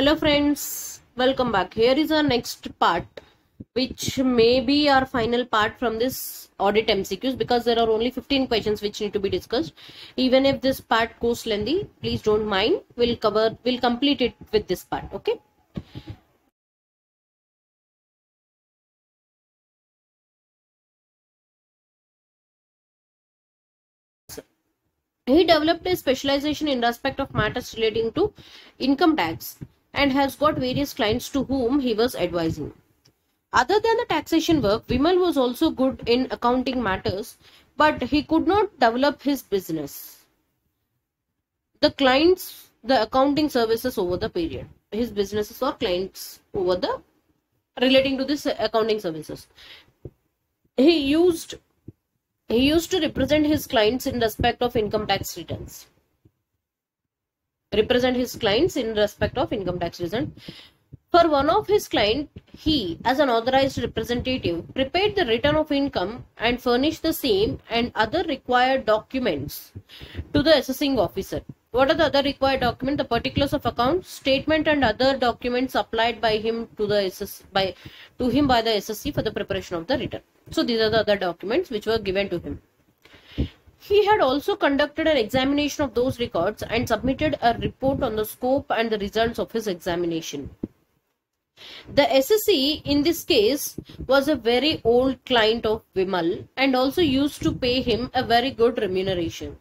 Hello friends, welcome back. Here is our next part, which may be our final part from this audit MCQs, because there are only 15 questions which need to be discussed. Even if this part goes lengthy, please don't mind. We'll complete it with this part. Okay. He developed a specialization in respect of matters relating to income tax and has got various clients to whom he was advising. Other than the taxation work, Vimal was also good in accounting matters, but he could not develop his business. The clients, the accounting services over the period. His businesses or clients over the relating to this accounting services. He used to represent his clients in respect of income tax returns. For one of his clients, he, as an authorized representative, prepared the return of income and furnished the same and other required documents to the assessing officer. What are the other required documents? The particulars of account, statement, and other documents applied by him to the by the SSC for the preparation of the return. So these are the other documents which were given to him. He had also conducted an examination of those records and submitted a report on the scope and the results of his examination. The SSC in this case was a very old client of Vimal and also used to pay him a very good remuneration.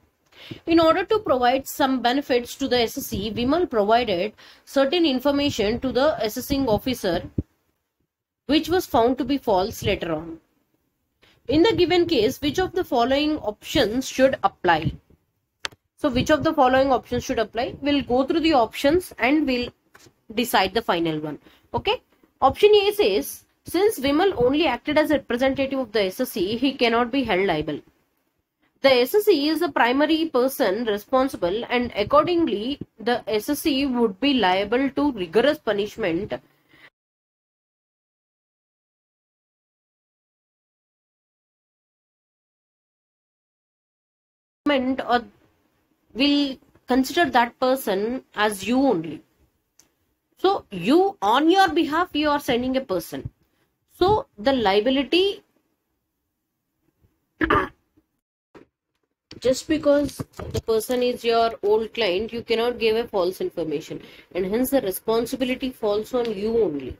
In order to provide some benefits to the SSC, Vimal provided certain information to the assessing officer which was found to be false later on. In the given case, which of the following options should apply? So which of the following options should apply? We'll go through the options and we'll decide the final one. Okay. Option A says, since Vimal only acted as a representative of the SSC, he cannot be held liable. The SSC is the primary person responsible, and accordingly, the SSC would be liable to rigorous punishment or will consider that person as you only. So you, on your behalf, you are sending a person. So the liability, just because the person is your old client, you cannot give a false information, and hence the responsibility falls on you only.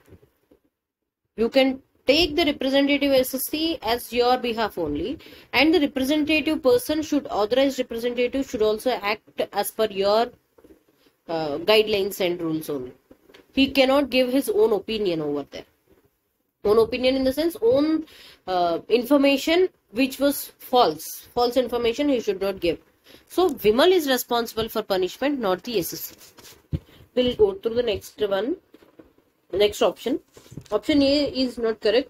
You can take the representative SSC as your behalf only, and the representative person authorized representative should also act as per your guidelines and rules only. He cannot give his own opinion over there. Own opinion in the sense own information which was false information he should not give. So Vimal is responsible for punishment, not the SSC. We'll go through the next one. Next option. Option A is not correct,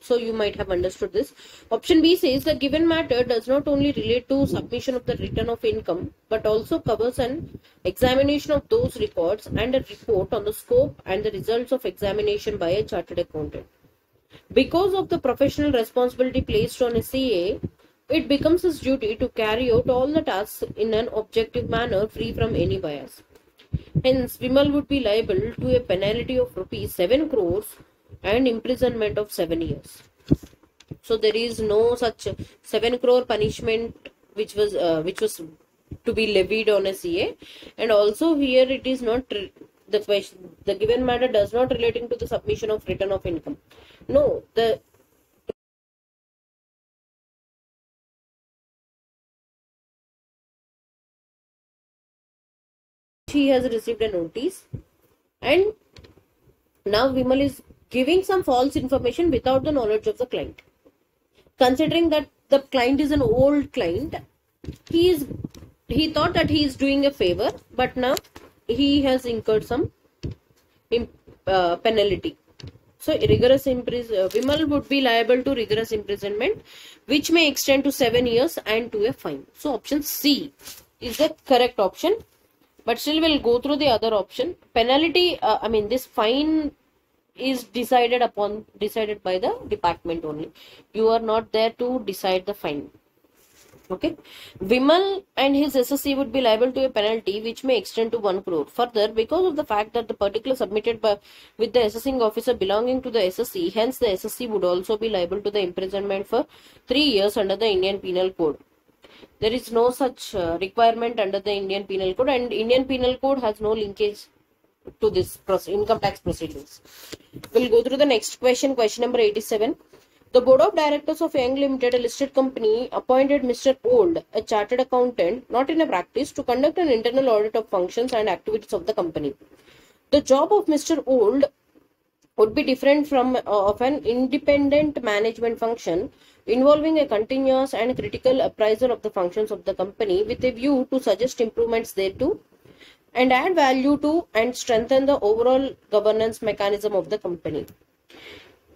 so you might have understood this. Option B says the given matter does not only relate to submission of the return of income, but also covers an examination of those records and a report on the scope and the results of examination by a chartered accountant. Because of the professional responsibility placed on a CA, it becomes his duty to carry out all the tasks in an objective manner, free from any bias. Hence, Vimal would be liable to a penalty of rupees 7 crores and imprisonment of 7 years. So there is no such 7 crore punishment which was to be levied on a CA, and also here it is not the given matter does not relating to the submission of return of income. No, he has received a notice, and now Vimal is giving some false information without the knowledge of the client. Considering that the client is an old client, he thought that he is doing a favor, but now he has incurred some penalty. So Vimal would be liable to rigorous imprisonment, which may extend to 7 years and to a fine. So option C is the correct option. But still we'll go through the other option. Penalty, this fine is decided by the department only. You are not there to decide the fine. Okay. Vimal and his SSC would be liable to a penalty which may extend to 1 crore. Further, because of the fact that the particular submitted by with the assessing officer belonging to the SSC, hence the SSC would also be liable to the imprisonment for 3 years under the Indian Penal Code. There is no such requirement under the Indian Penal Code, and Indian Penal Code has no linkage to this income tax proceedings. We'll go through the next question, question number 87. The Board of Directors of Young Limited, a listed company, appointed Mr. Old, a chartered accountant, not in a practice, to conduct an internal audit of functions and activities of the company. The job of Mr. Old would be different from of an independent management function, involving a continuous and critical appraisal of the functions of the company with a view to suggest improvements thereto and add value to and strengthen the overall governance mechanism of the company,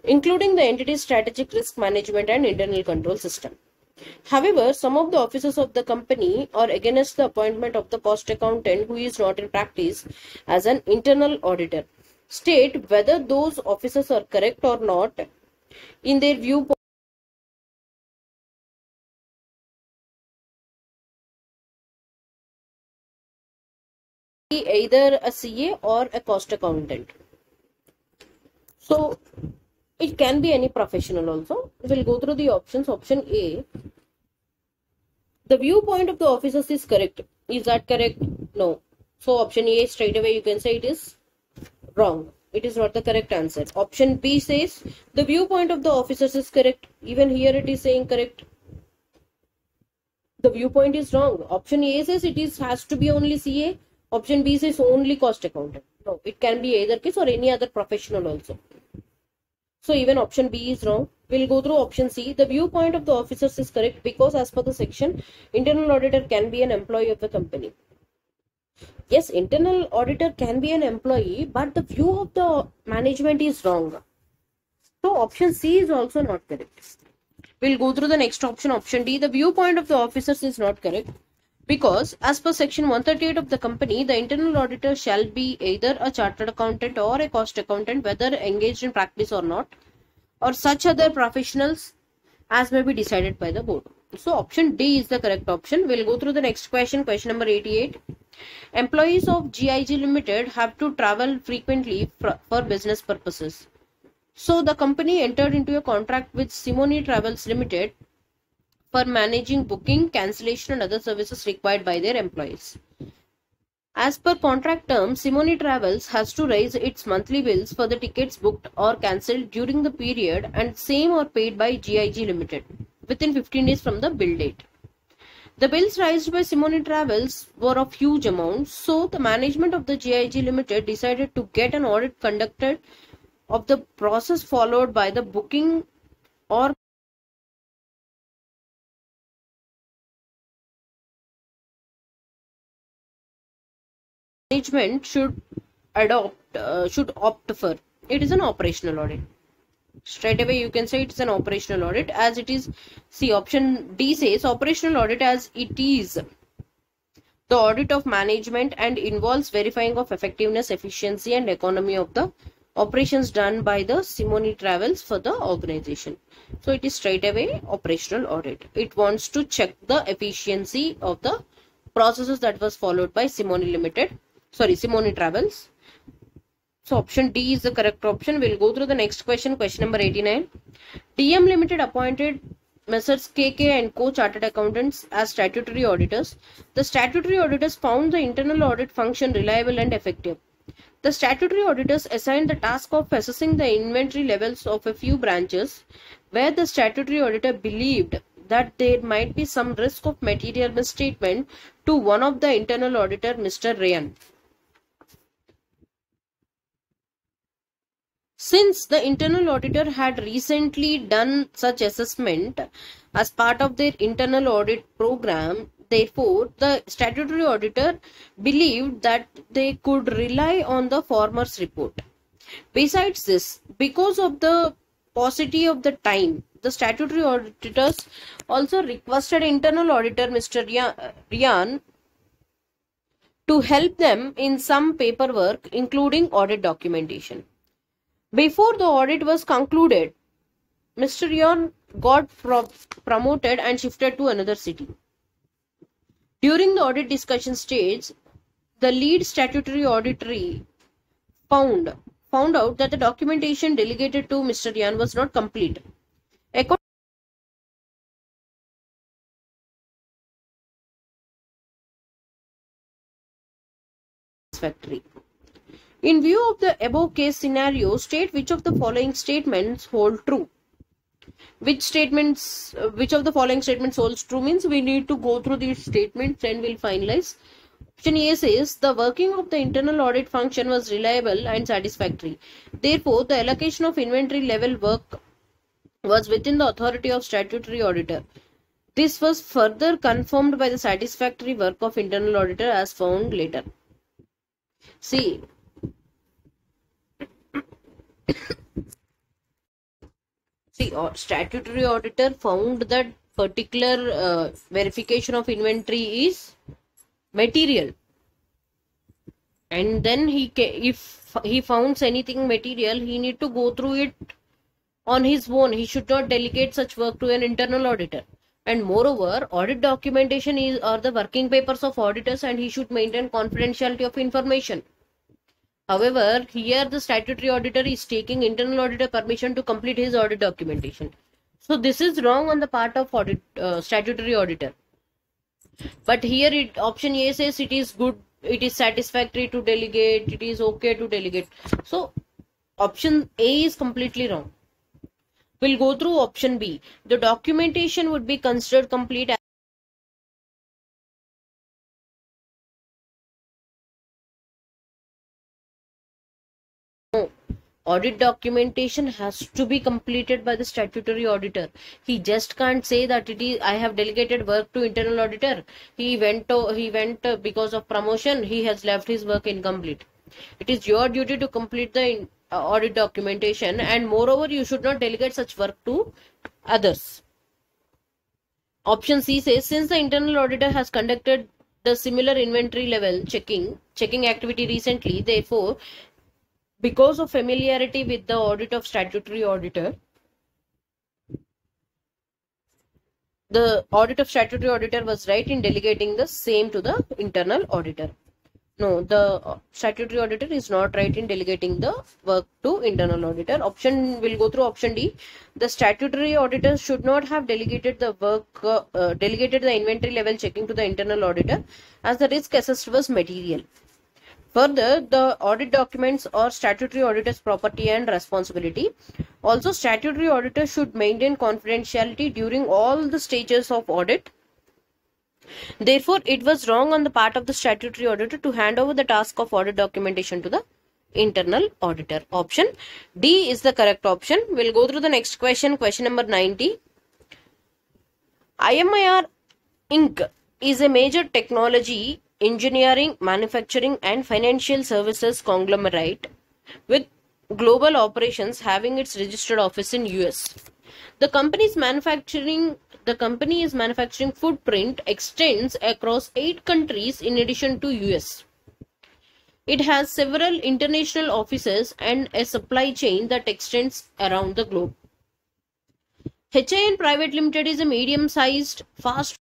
including the entity's strategic risk management and internal control system. However, some of the officers of the company are against the appointment of the cost accountant who is not in practice as an internal auditor. State whether those officers are correct or not in their viewpoint. Either a CA or a cost accountant. So it can be any professional also. We'll go through the options. Option A, the viewpoint of the officers is correct. Is that correct? No. So option A, straight away you can say it is wrong. It is not the correct answer. Option B says the viewpoint of the officers is correct. Even here it is saying correct. The viewpoint is wrong. Option A says it is has to be only CA. Option B says only cost accountant. No, it can be either case or any other professional also. So even option B is wrong. We'll go through option C. The viewpoint of the officers is correct because as per the section, internal auditor can be an employee of the company. Yes, internal auditor can be an employee, but the view of the management is wrong. So option C is also not correct. We'll go through the next option. Option D. The viewpoint of the officers is not correct because as per section 138 of the company, the internal auditor shall be either a chartered accountant or a cost accountant, whether engaged in practice or not, or such other professionals as may be decided by the board. So option D is the correct option. We'll go through the next question, question number 88. Employees of GIG Limited have to travel frequently for business purposes. So the company entered into a contract with Simone Travels Limited for managing booking, cancellation and other services required by their employees. As per contract terms, Simone Travels has to raise its monthly bills for the tickets booked or cancelled during the period, and same are paid by GIG Limited within 15 days from the bill date. The bills raised by Simone Travels were of huge amounts, so the management of the GIG Limited decided to get an audit conducted of the process followed by the booking or management should opt for. It is an operational audit. Straight away you can say it is an operational audit, as it is. See, option D says operational audit as it is the audit of management and involves verifying of effectiveness, efficiency and economy of the operations done by the Simone Travels for the organization. So it is straight away operational audit. It wants to check the efficiency of the processes that was followed by Simone Travels. So option D is the correct option. We'll go through the next question, question number 89. TM Limited appointed Messrs. KK and Co. Chartered Accountants as statutory auditors. The statutory auditors found the internal audit function reliable and effective. The statutory auditors assigned the task of assessing the inventory levels of a few branches where the statutory auditor believed that there might be some risk of material misstatement to one of the internal auditor, Mr. Ryan. Since the internal auditor had recently done such assessment as part of their internal audit program, therefore, the statutory auditor believed that they could rely on the former's report. Besides this, because of the paucity of the time, the statutory auditors also requested internal auditor Mr. Ryan to help them in some paperwork, including audit documentation. Before the audit was concluded, Mr. Ryan got promoted and shifted to another city. During the audit discussion stage, the lead statutory auditor found out that the documentation delegated to Mr. Yan was not complete. According satisfactory. In view of the above case scenario, state which of the following statements hold true. Which of the following statements holds true means we need to go through these statements and we'll finalize. Option A says the working of the internal audit function was reliable and satisfactory. Therefore, the allocation of inventory level work was within the authority of statutory auditor. This was further confirmed by the satisfactory work of internal auditor as found later. See, statutory auditor found that particular verification of inventory is material, and then if he finds anything material, he need to go through it on his own. He should not delegate such work to an internal auditor. And moreover, audit documentation are the working papers of auditors, and he should maintain confidentiality of information. However, here the statutory auditor is taking internal auditor permission to complete his audit documentation. So this is wrong on the part of statutory auditor. But here option A says it is good, it is satisfactory to delegate, it is okay to delegate. So option A is completely wrong. We'll go through option B. The documentation would be considered complete. Audit documentation has to be completed by the statutory auditor. He just can't say that I have delegated work to internal auditor. He went because of promotion. He has left his work incomplete. It is your duty to complete the audit documentation, and moreover, you should not delegate such work to others. Option C says since the internal auditor has conducted the similar inventory level checking activity recently, therefore, because of familiarity with the audit of statutory auditor, the audit of statutory auditor was right in delegating the same to the internal auditor. No, the statutory auditor is not right in delegating the work to internal auditor. We'll go through option D. The statutory auditor should not have delegated the work, delegated the inventory level checking to the internal auditor, as the risk assessed was material. Further, the audit documents are statutory auditor's property and responsibility. Also, statutory auditor should maintain confidentiality during all the stages of audit. Therefore, it was wrong on the part of the statutory auditor to hand over the task of audit documentation to the internal auditor. Option D is the correct option. We'll go through the next question, question number 90. IMIR Inc. is a major technology, engineering, manufacturing and financial services conglomerate with global operations having its registered office in US. The company's manufacturing footprint extends across 8 countries in addition to US. It has several international offices and a supply chain that extends around the globe. HIN Private Limited is a medium-sized, fast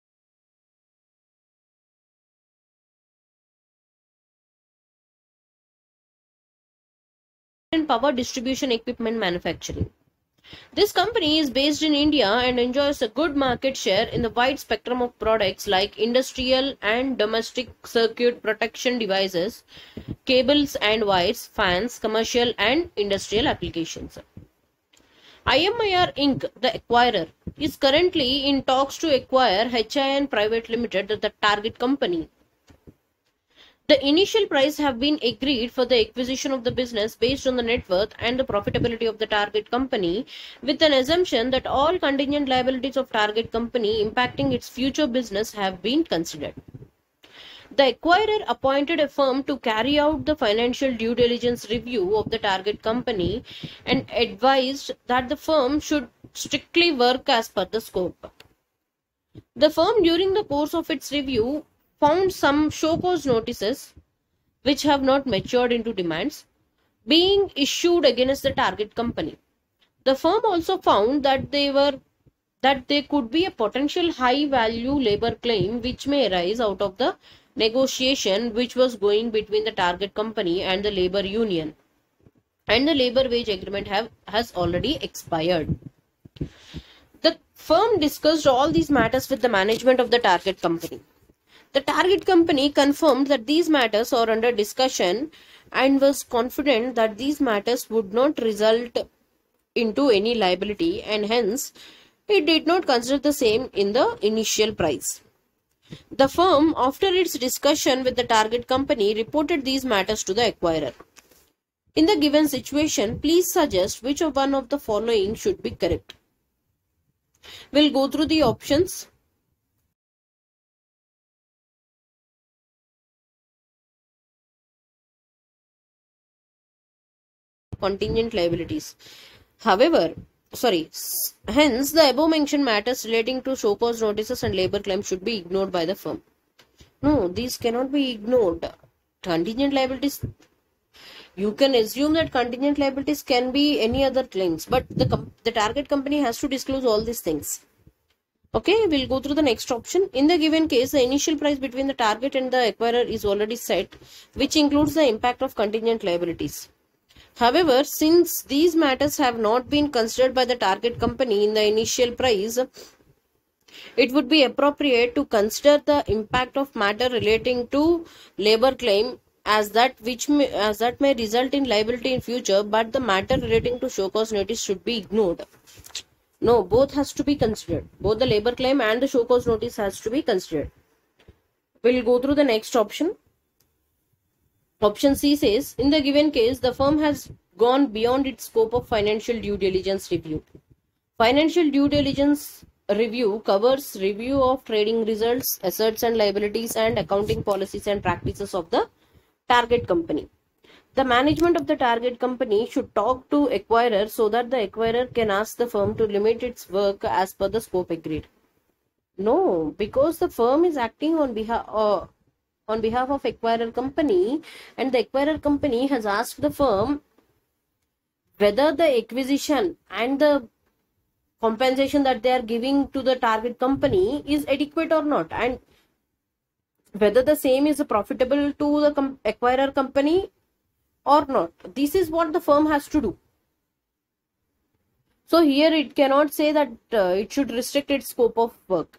and power distribution equipment manufacturing. This company is based in India and enjoys a good market share in the wide spectrum of products like industrial and domestic circuit protection devices, cables and wires, fans, commercial and industrial applications. IMIR Inc., the acquirer, is currently in talks to acquire HIN Private Limited, the target company. The initial price have been agreed for the acquisition of the business based on the net worth and the profitability of the target company, with an assumption that all contingent liabilities of target company impacting its future business have been considered. The acquirer appointed a firm to carry out the financial due diligence review of the target company and advised that the firm should strictly work as per the scope. The firm, during the course of its review, found some show cause notices which have not matured into demands being issued against the target company. The firm also found that there were that there could be a potential high value labor claim which may arise out of the negotiation which was going between the target company and the labor union, and the labor wage agreement has already expired. The firm discussed all these matters with the management of the target company. The target company confirmed that these matters are under discussion and was confident that these matters would not result into any liability, and hence it did not consider the same in the initial price. The firm, after its discussion with the target company, reported these matters to the acquirer. In the given situation, please suggest which of one of the following should be correct. We'll go through the options. Contingent liabilities. Hence, the above mentioned matters relating to show cause notices and labor claims should be ignored by the firm. No, these cannot be ignored. Contingent liabilities, you can assume that contingent liabilities can be any other claims, but the target company has to disclose all these things. Okay, we'll go through the next option. In the given case, the initial price between the target and the acquirer is already set, which includes the impact of contingent liabilities. However, since these matters have not been considered by the target company in the initial price, it would be appropriate to consider the impact of matter relating to labor claim as that may result in liability in future, but the matter relating to show cause notice should be ignored. No, both has to be considered. Both the labor claim and the show cause notice has to be considered. We'll go through the next option. Option C says, in the given case, the firm has gone beyond its scope of financial due diligence review. Financial due diligence review covers review of trading results, assets and liabilities, and accounting policies and practices of the target company. The management of the target company should talk to acquirer so that the acquirer can ask the firm to limit its work as per the scope agreed. No, because the firm is acting on behalf of acquirer company, and the acquirer company has asked the firm whether the acquisition and the compensation that they are giving to the target company is adequate or not, and whether the same is profitable to the acquirer company or not. This is what the firm has to do. So here it cannot say that it should restrict its scope of work.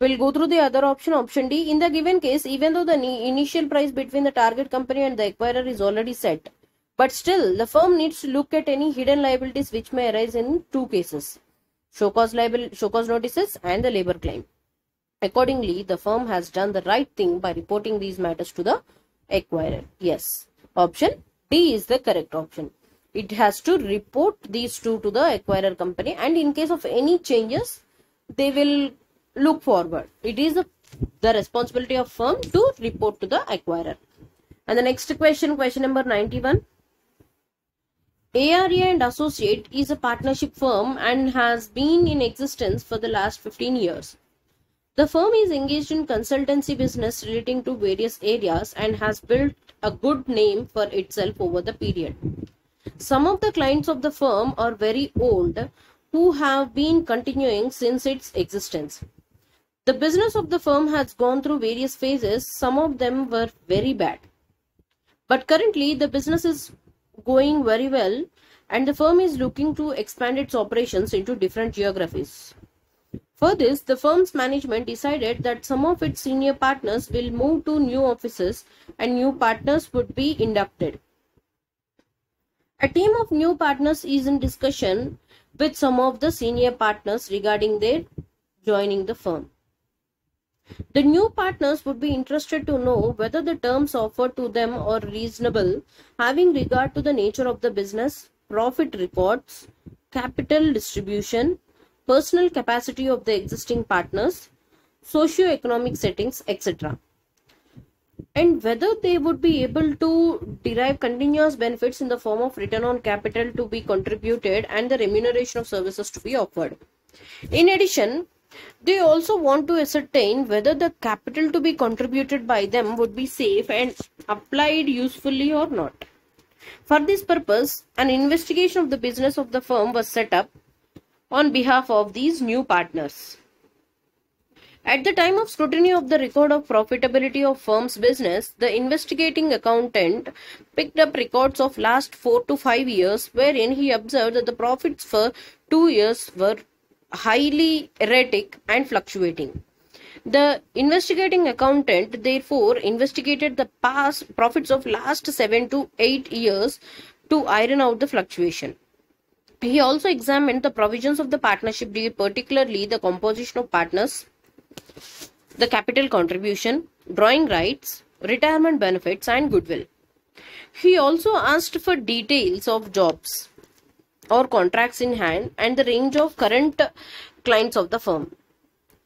We'll go through the other option, option D. In the given case, even though the initial price between the target company and the acquirer is already set, but still the firm needs to look at any hidden liabilities which may arise in two cases: show cause notices and the labor claim. Accordingly, the firm has done the right thing by reporting these matters to the acquirer. Yes, option D is the correct option. It has to report these two to the acquirer company, and in case of any changes, they will look forward. It is the responsibility of firm to report to the acquirer. And the next question, question number 91. ARA and Associate is a partnership firm and has been in existence for the last 15 years. The firm is engaged in consultancy business relating to various areas and has built a good name for itself over the period. Some of the clients of the firm are very old, who have been continuing since its existence. The business of the firm has gone through various phases. Some of them were very bad, but currently the business is going very well, and the firm is looking to expand its operations into different geographies. For this, the firm's management decided that some of its senior partners will move to new offices and new partners would be inducted. A team of new partners is in discussion with some of the senior partners regarding their joining the firm. The new partners would be interested to know whether the terms offered to them are reasonable, having regard to the nature of the business, profit records, capital distribution, personal capacity of the existing partners, socio-economic settings, etc. And whether they would be able to derive continuous benefits in the form of return on capital to be contributed and the remuneration of services to be offered. In addition, they also want to ascertain whether the capital to be contributed by them would be safe and applied usefully or not. For this purpose, an investigation of the business of the firm was set up. on behalf of these new partners. At the time of scrutiny of the record of profitability of firm's business, the investigating accountant picked up records of last 4 to 5 years wherein he observed that the profits for 2 years were highly erratic and fluctuating. The investigating accountant therefore investigated the past profits of last 7 to 8 years to iron out the fluctuation. He also examined the provisions of the partnership deed, particularly the composition of partners, the capital contribution, drawing rights, retirement benefits, and goodwill. He also asked for details of jobs or contracts in hand and the range of current clients of the firm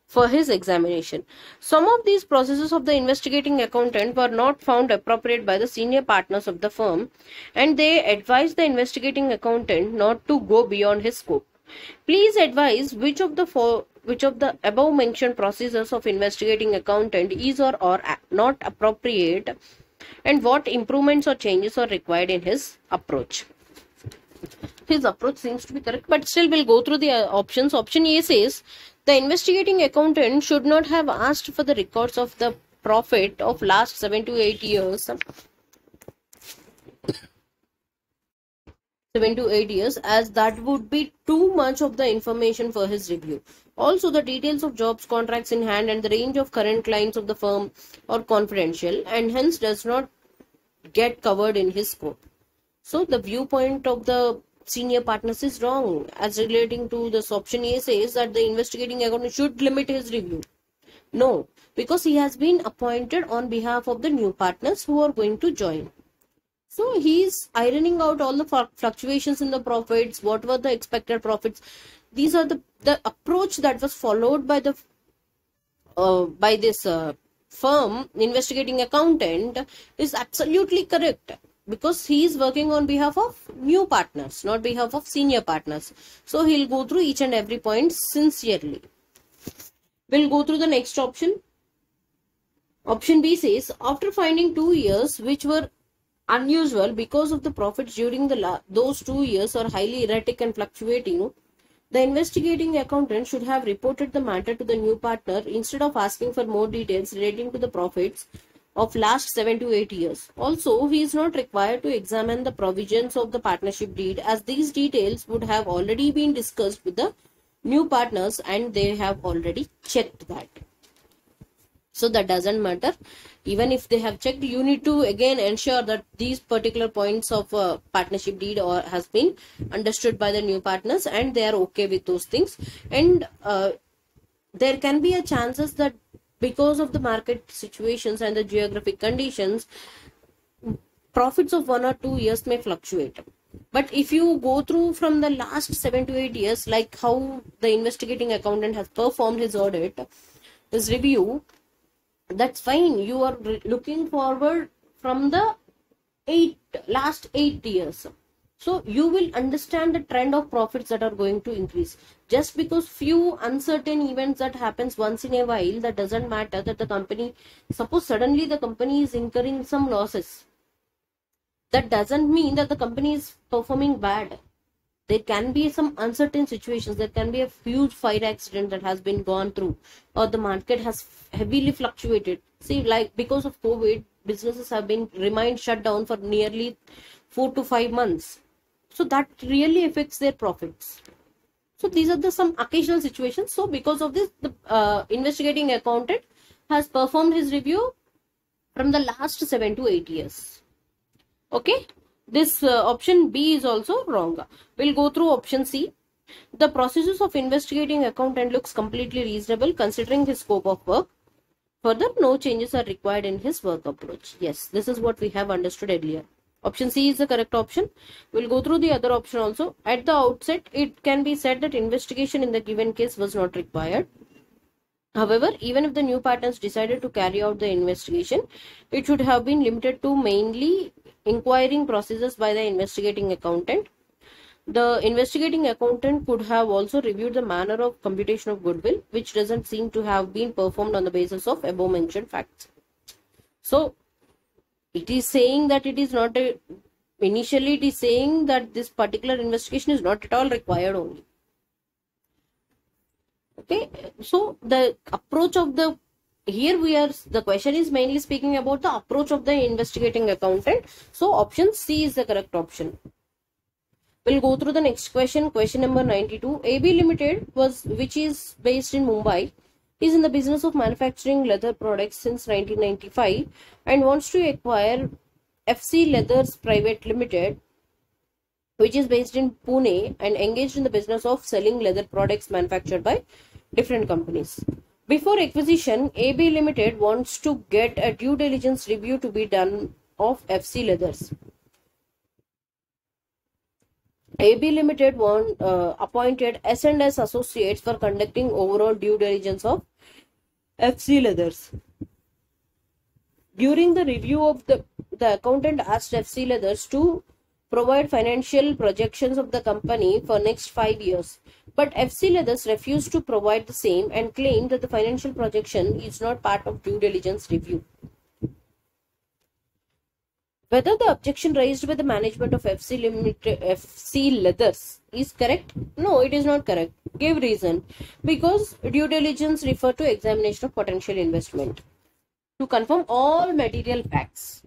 for his examination. Some of these processes of the investigating accountant were not found appropriate by the senior partners of the firm, and they advised the investigating accountant not to go beyond his scope. Please advise which of the above mentioned processes of investigating accountant is or not appropriate, and what improvements or changes are required in his approach. His approach seems to be correct, but still we'll go through the options. Option A says the investigating accountant should not have asked for the records of the profit of last 7 to 8 years. 7 to 8 years, as that would be too much of the information for his review. Also, the details of jobs, contracts in hand, and the range of current clients of the firm are confidential and hence does not get covered in his scope. So, the viewpoint of the senior partners is wrong, as relating to this option A says that the investigating accountant should limit his review. No, because he has been appointed on behalf of the new partners who are going to join. So he's ironing out all the fluctuations in the profits, what were the expected profits. These are the approach that was followed by the firm investigating accountant is absolutely correct, because he is working on behalf of new partners, not behalf of senior partners. So he'll go through each and every point sincerely. We'll go through the next option. Option B says, after finding 2 years which were unusual because of the profits during those 2 years are highly erratic and fluctuating, the investigating accountant should have reported the matter to the new partner instead of asking for more details relating to the profits of last 7 to 8 years. Also, he is not required to examine the provisions of the partnership deed, as these details would have already been discussed with the new partners and they have already checked that. So that doesn't matter. Even if they have checked, you need to again ensure that these particular points of partnership deed or has been understood by the new partners and they are okay with those things. And there can be a chances that because of the market situations and the geographic conditions, profits of 1 or 2 years may fluctuate. But if you go through from the last 7 to 8 years, like how the investigating accountant has performed his audit, his review, that's fine. You are looking forward from the last 8 years. So you will understand the trend of profits that are going to increase. Just because few uncertain events that happens once in a while, that doesn't matter that the company, suppose suddenly the company is incurring some losses. That doesn't mean that the company is performing bad. There can be some uncertain situations. There can be a huge fire accident that has been gone through, or the market has heavily fluctuated. See, like because of COVID, businesses have been remained shut down for nearly 4 to 5 months. So that really affects their profits. So these are some occasional situations. So because of this, the investigating accountant has performed his review from the last 7 to 8 years. Okay. This option B is also wrong. We'll go through option C. The processes of investigating accountant looks completely reasonable considering his scope of work. Further, no changes are required in his work approach. Yes, this is what we have understood earlier. Option C is the correct option. We'll go through the other option also. At the outset, it can be said that investigation in the given case was not required. However, even if the new partners decided to carry out the investigation, it should have been limited to mainly inquiring processes by the investigating accountant. The investigating accountant could have also reviewed the manner of computation of goodwill, which doesn't seem to have been performed on the basis of above mentioned facts. So, it is saying that it is not initially it is saying that this particular investigation is not at all required only. Okay, so the approach of the the question is mainly speaking about the approach of the investigating accountant. So option C is the correct option. We'll go through the next question. Question number 92. AB Limited, which is based in Mumbai, is in the business of manufacturing leather products since 1995 and wants to acquire FC Leathers Private Limited, which is based in Pune and engaged in the business of selling leather products manufactured by different companies. Before acquisition, AB Limited wants to get a due diligence review to be done of FC Leathers. AB Limited appointed S&S Associates for conducting overall due diligence of FC Leathers. During the review of the accountant asked FC Leathers to provide financial projections of the company for next 5 years. But FC Leathers refused to provide the same and claimed that the financial projection is not part of due diligence review. Whether the objection raised by the management of FC Leathers is correct? No, it is not correct. Give reason. Because due diligence refer to examination of potential investment to confirm all material facts.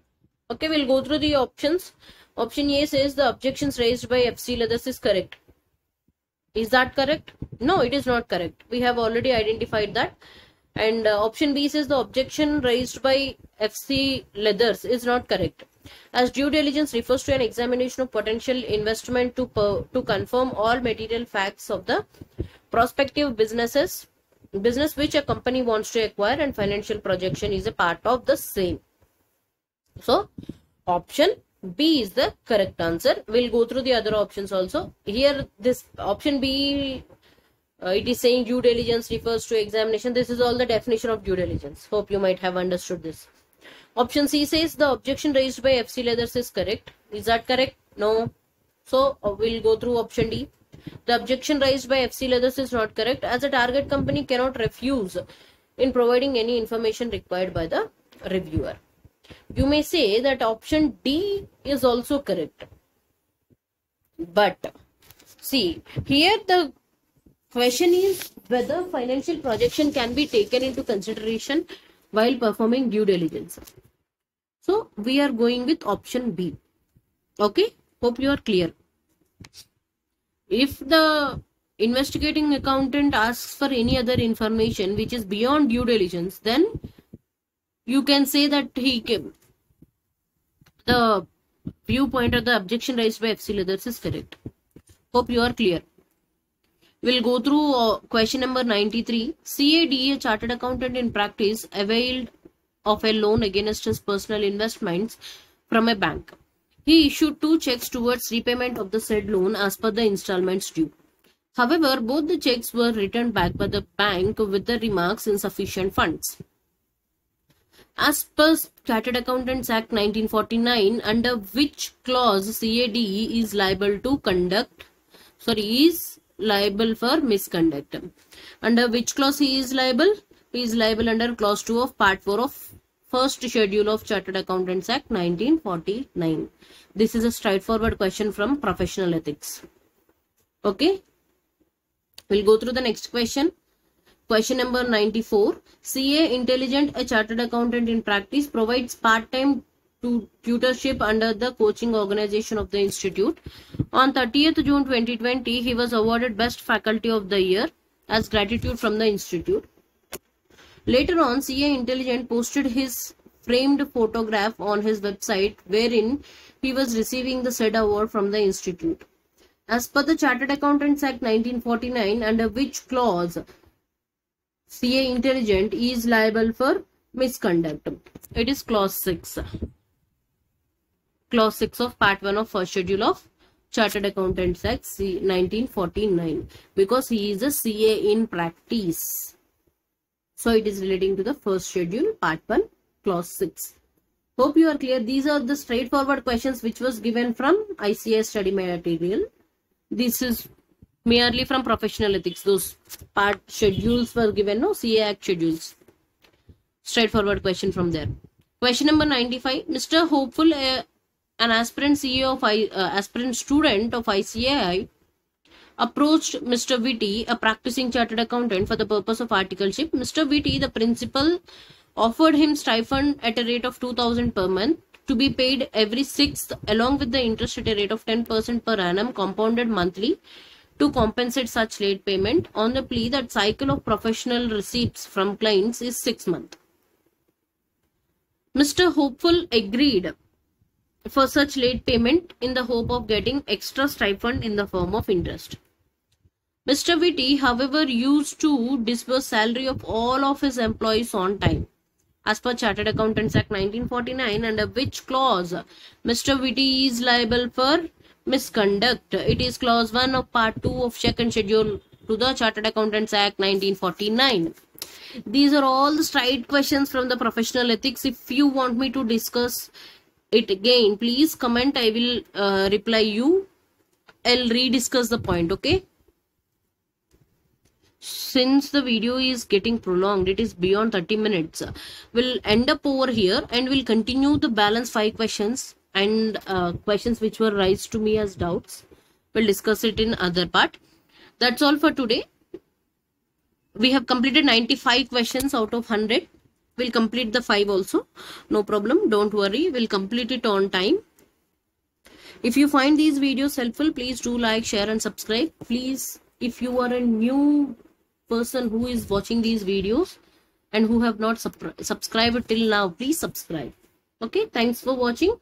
Okay, we'll go through the options. Option A says the objections raised by FC Leathers is correct. Is that correct? No, it is not correct. We have already identified that. And option B says the objection raised by FC Leathers is not correct, as due diligence refers to an examination of potential investment to confirm all material facts of the prospective business which a company wants to acquire, and financial projection is a part of the same. So option B is the correct answer. We'll go through the other options also. Here this option B, it is saying due diligence refers to examination. This is all the definition of due diligence. Hope you might have understood this. Option C says the objection raised by FC Leathers is correct. Is that correct? No. So we'll go through option D. The objection raised by FC Leathers is not correct, as a target company cannot refuse in providing any information required by the reviewer. You may say that option D is also correct. But see, here the question is whether financial projection can be taken into consideration while performing due diligence. So we are going with option B. Okay, hope you are clear. If the investigating accountant asks for any other information which is beyond due diligence, then you can say that the viewpoint or the objection raised by FC Leathers is correct. Hope you are clear. We'll go through question number 93. CAD, a chartered accountant in practice, availed of a loan against his personal investments from a bank. He issued 2 checks towards repayment of the said loan as per the installments due. However, both the checks were returned back by the bank with the remarks insufficient funds. As per Chartered Accountants Act 1949, under which clause CAD is liable for misconduct. Under which clause he is liable? He is liable under clause 2 of part 4 of first schedule of Chartered Accountants Act 1949. This is a straightforward question from professional ethics. Okay. We'll go through the next question. Question number 94. CA Intelligent, a chartered accountant in practice, provides part-time tutorship under the coaching organization of the institute. On 30th June 2020, he was awarded Best Faculty of the Year as gratitude from the institute. Later on, CA Intelligent posted his framed photograph on his website wherein he was receiving the said award from the institute. As per the Chartered Accountants Act 1949, under which clause CA Intelligent is liable for misconduct? It is clause 6. Clause 6 of part 1 of first schedule of Chartered Accountants Act 1949, because he is a CA in practice. So it is relating to the first schedule, part 1, clause 6. Hope you are clear. These are the straightforward questions which was given from ICAI study material. This is merely from professional ethics. Those part schedules were given, no, CA Act schedules. Straightforward question from there. Question number 95. Mr. Hopeful, an aspirant CEO of aspirant student of ICAI, approached Mr. Vitti, a practicing chartered accountant, for the purpose of articleship. Mr. Vitti, the principal, offered him stipend at a rate of 2,000 per month to be paid every sixth, along with the interest at a rate of 10% per annum, compounded monthly, to compensate such late payment, on the plea that cycle of professional receipts from clients is 6 months. Mr. Hopeful agreed for such late payment in the hope of getting extra stipend in the form of interest. Mr. Vitti, however, used to disburse salary of all of his employees on time, as per Chartered Accountants Act 1949, under which clause Mr. Vitti is liable for misconduct. It is clause 1 of part 2 of second schedule to the Chartered Accountants Act 1949. These are all the straight questions from the professional ethics. If you want me to discuss it again, please comment. I will reply you. I'll rediscuss the point. Okay, since the video is getting prolonged, it is beyond 30 minutes, we'll end up over here and we'll continue the balance 5 questions and questions which were raised to me as doubts. We'll discuss it in other part. That's all for today. We have completed 95 questions out of 100. We'll complete the 5 also. No problem. Don't worry. We'll complete it on time. If you find these videos helpful, please do like, share and subscribe. Please, if you are a new person who is watching these videos and who have not subscribed till now, please subscribe. Okay. Thanks for watching.